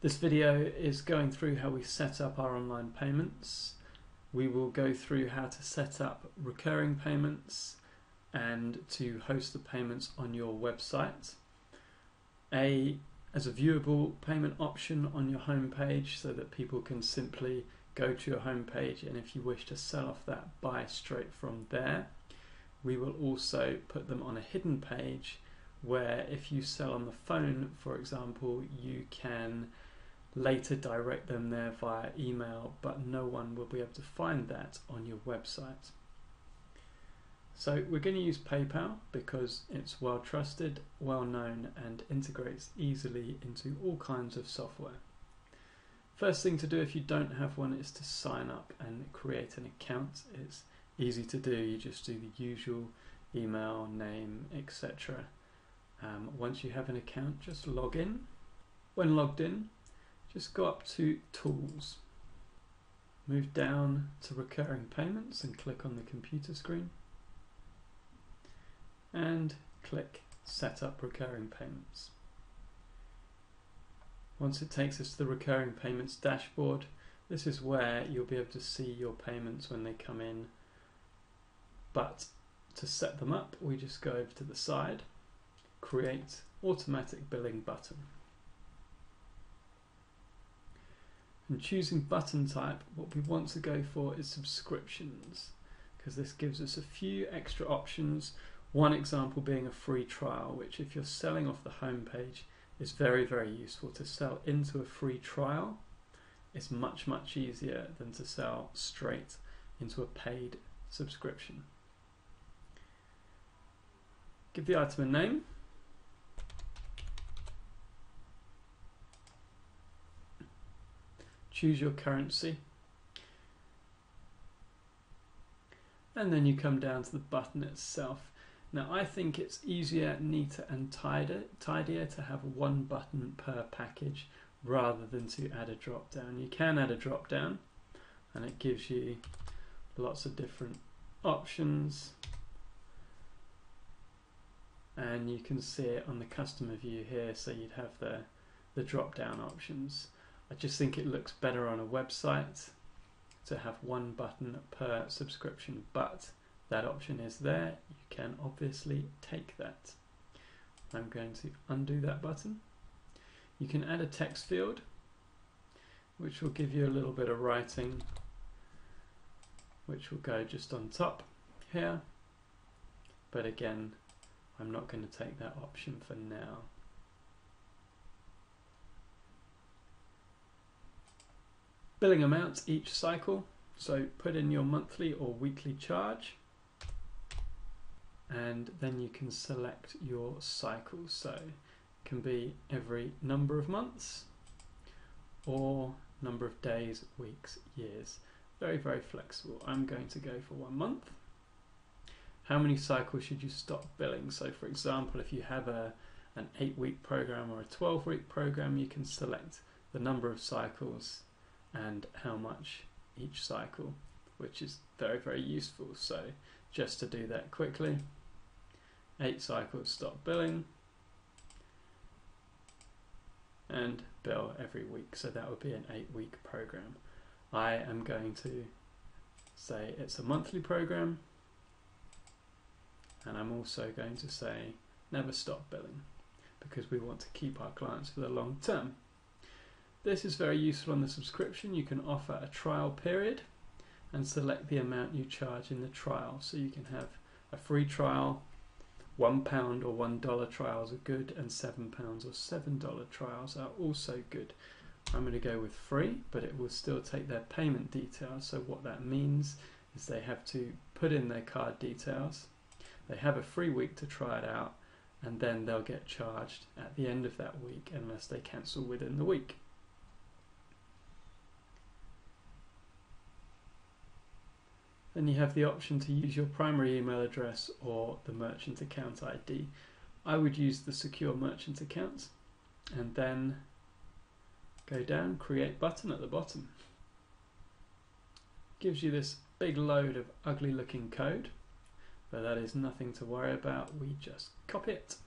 This video is going through how we set up our online payments. We will go through how to set up recurring payments and to host the payments on your website. As a viewable payment option on your home page so that people can simply go to your home page, and if you wish to sell off that, buy straight from there. We will also put them on a hidden page where if you sell on the phone, for example, you can later direct them there via email, but no one will be able to find that on your website. So we're going to use PayPal because it's well trusted, well known, and integrates easily into all kinds of software. First thing to do if you don't have one is to sign up and create an account. It's easy to do. You just do the usual email, name, etc. Once you have an account, just log in. When logged in, just go up to Tools, move down to Recurring Payments and click on the computer screen, and click Set up Recurring Payments. Once it takes us to the Recurring Payments dashboard, this is where you'll be able to see your payments when they come in, but to set them up we just go over to the side, Create Automatic Billing button. And choosing button type, what we want to go for is subscriptions, because this gives us a few extra options. One example being a free trial, which if you're selling off the home page is very, very useful. To sell into a free trial is much, much easier than to sell straight into a paid subscription. Give the item a name. Choose your currency, and then you come down to the button itself. Now I think it's easier, neater and tidier to have one button per package rather than to add a drop down. You can add a drop down and it gives you lots of different options, and you can see it on the customer view here, so you'd have the drop down options. I just think it looks better on a website to have one button per subscription, but that option is there. You can obviously take that. I'm going to undo that button. You can add a text field, which will give you a little bit of writing, which will go just on top here. But again, I'm not going to take that option for now. Billing amount each cycle, so put in your monthly or weekly charge, and then you can select your cycle. So it can be every number of months or number of days, weeks, years. Very, very flexible. I'm going to go for 1 month. How many cycles should you stop billing? So for example, if you have an 8-week program or a 12-week program, you can select the number of cycles and how much each cycle, which is very, very useful. So just to do that quickly, 8 cycles stop billing, and bill every week. So that would be an 8-week program. I am going to say it's a monthly program, and I'm also going to say never stop billing, because we want to keep our clients for the long term. This is very useful on the subscription. You can offer a trial period and select the amount you charge in the trial. So you can have a free trial, £1 or $1 trials are good, and £7 or $7 trials are also good. I'm going to go with free, but it will still take their payment details. So what that means is they have to put in their card details. They have a free week to try it out, and then they'll get charged at the end of that week unless they cancel within the week. Then you have the option to use your primary email address or the merchant account ID. I would use the secure merchant account, and then go down, create button at the bottom. Gives you this big load of ugly looking code, but that is nothing to worry about. We just copy it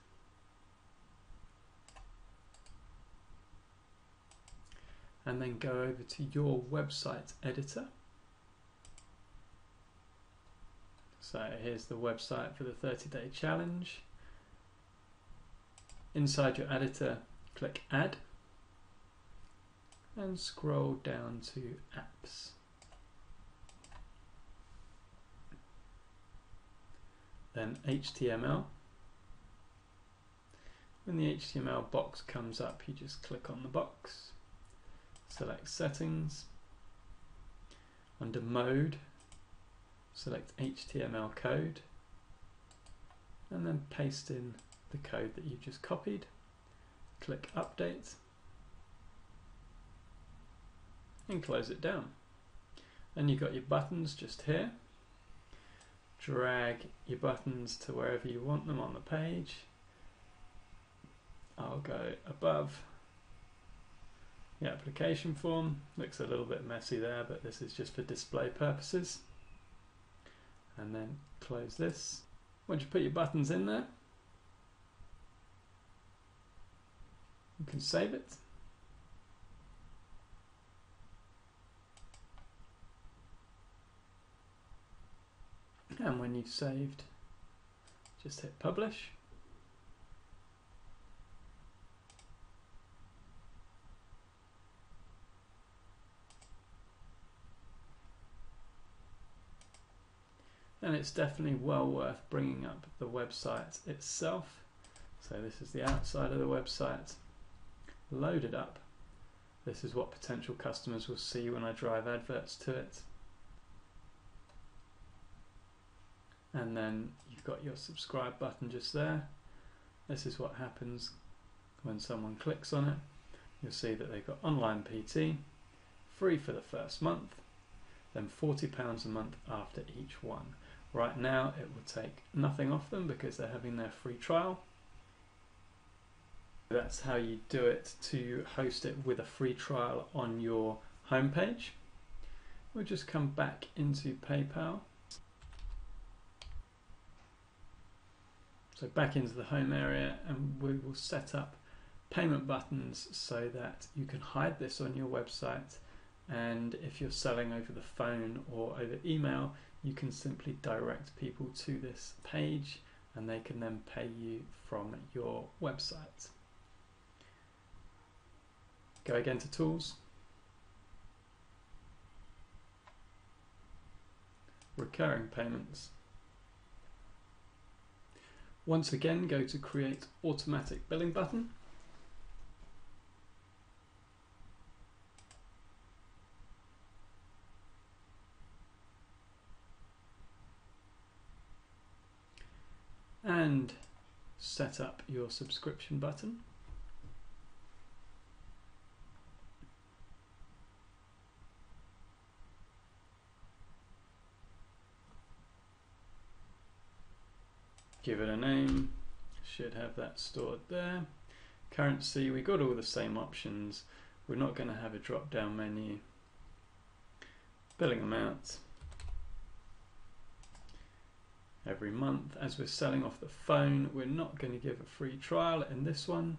and then go over to your website editor. So here's the website for the 30-day challenge. Inside your editor, click Add and scroll down to Apps. Then HTML. When the HTML box comes up, you just click on the box, select Settings. Under Mode, select HTML code, and then paste in the code that you've just copied. Click Update and close it down. And you've got your buttons just here. Drag your buttons to wherever you want them on the page. I'll go above the application form. Looks a little bit messy there, but this is just for display purposes. And then close this. Once you put your buttons in there, you can save it. And when you've saved, just hit publish. And it's definitely well worth bringing up the website itself. So this is the outside of the website. Load it up. This is what potential customers will see when I drive adverts to it. And then you've got your subscribe button just there. This is what happens when someone clicks on it. You'll see that they've got online PT, free for the first month, then £40 a month after each one. Right now it will take nothing off them because they're having their free trial. That's how you do it to host it with a free trial on your homepage. We'll just come back into PayPal. So back into the home area, and we will set up payment buttons so that you can hide this on your website, and if you're selling over the phone or over email, you can simply direct people to this page and they can then pay you from your website. Go again to Tools, Recurring Payments. Once again, go to Create Automatic Billing button. And set up your subscription button. Give it a name, should have that stored there. Currency, we got all the same options. We're not going to have a drop down menu. Billing amount. Every month, as we're selling off the phone, we're not going to give a free trial in this one.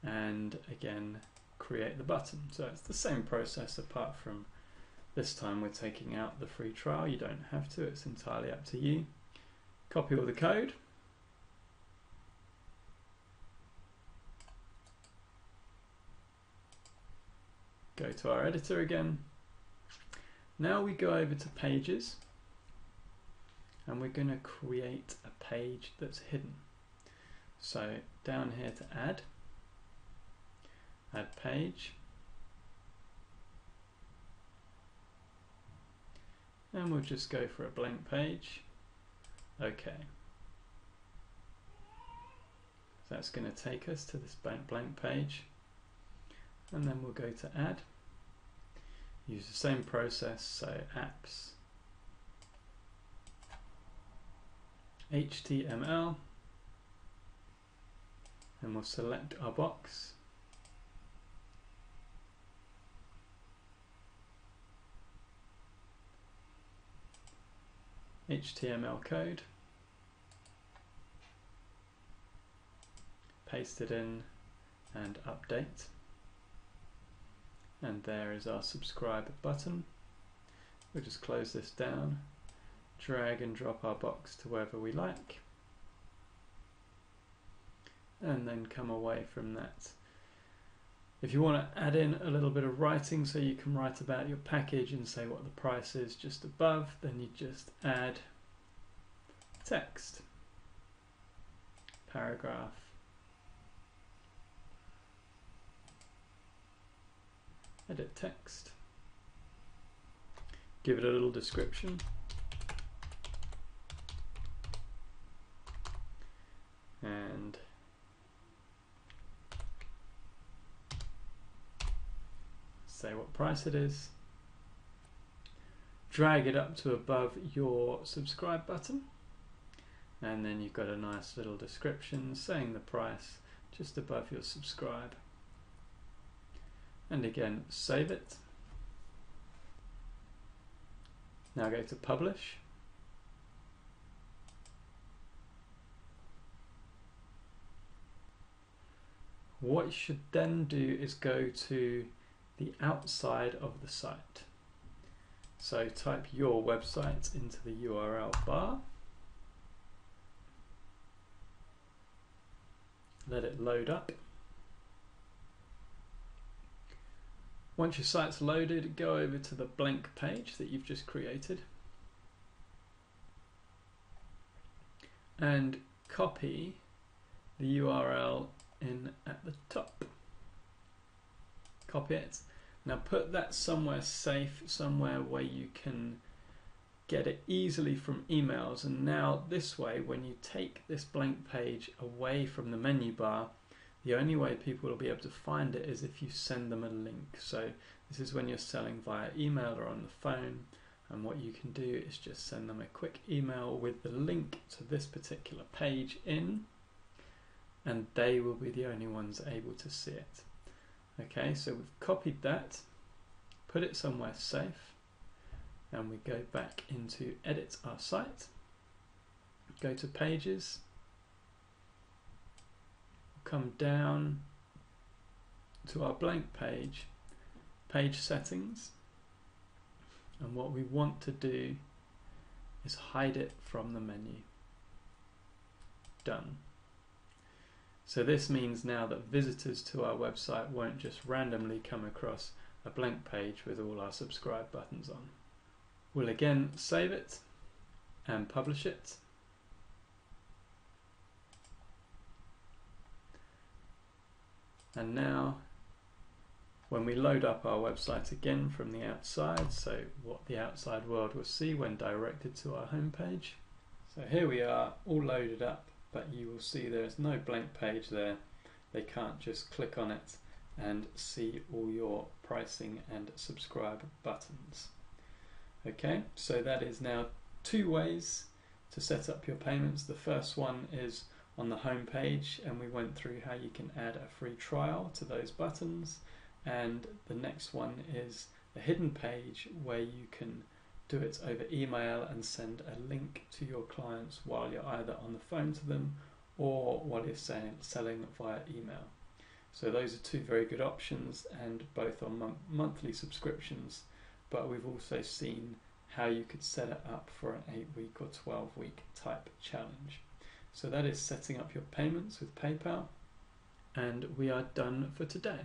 And again, create the button. So it's the same process, apart from this time we're taking out the free trial. You don't have to, it's entirely up to you. Copy all the code. Go to our editor again. Now we go over to Pages, and we're going to create a page that's hidden. So down here to Add Page, and we'll just go for a blank page. Okay, so that's going to take us to this blank page, and then we'll go to Add. Use the same process, so Apps, HTML, and we'll select our box. HTML code, paste it in and update. And there is our subscribe button. We'll just close this down, drag and drop our box to wherever we like, and then come away from that. If you want to add in a little bit of writing so you can write about your package and say what the price is just above, then you just add text, paragraph, edit text, give it a little description, and say what price it is, drag it up to above your subscribe button, and then you've got a nice little description saying the price just above your subscribe. And again, save it. Now go to publish. What you should then do is go to the outside of the site. So type your website into the URL bar. Let it load up. Once your site's loaded, go over to the blank page that you've just created and copy the URL in at the top. Copy it. Now put that somewhere safe, somewhere where you can get it easily from emails. And now this way, when you take this blank page away from the menu bar, the only way people will be able to find it is if you send them a link. So this is when you're selling via email or on the phone, and what you can do is just send them a quick email with the link to this particular page in, and they will be the only ones able to see it. Okay, so we've copied that, put it somewhere safe, and we go back into edit our site, go to pages, come down to our blank page, page settings, and what we want to do is hide it from the menu. Done. So this means now that visitors to our website won't just randomly come across a blank page with all our subscribe buttons on. We'll again save it and publish it. And now when we load up our website again from the outside, so what the outside world will see when directed to our home page. So here we are, all loaded up, but you will see there is no blank page there. They can't just click on it and see all your pricing and subscribe buttons. Okay, so that is now two ways to set up your payments. The first one is on the home page, and we went through how you can add a free trial to those buttons, and the next one is a hidden page where you can do it over email and send a link to your clients while you're either on the phone to them or while you're selling via email. So those are two very good options, and both on monthly subscriptions, but we've also seen how you could set it up for an 8-week or 12-week type challenge. So that is setting up your payments with PayPal, and we are done for today.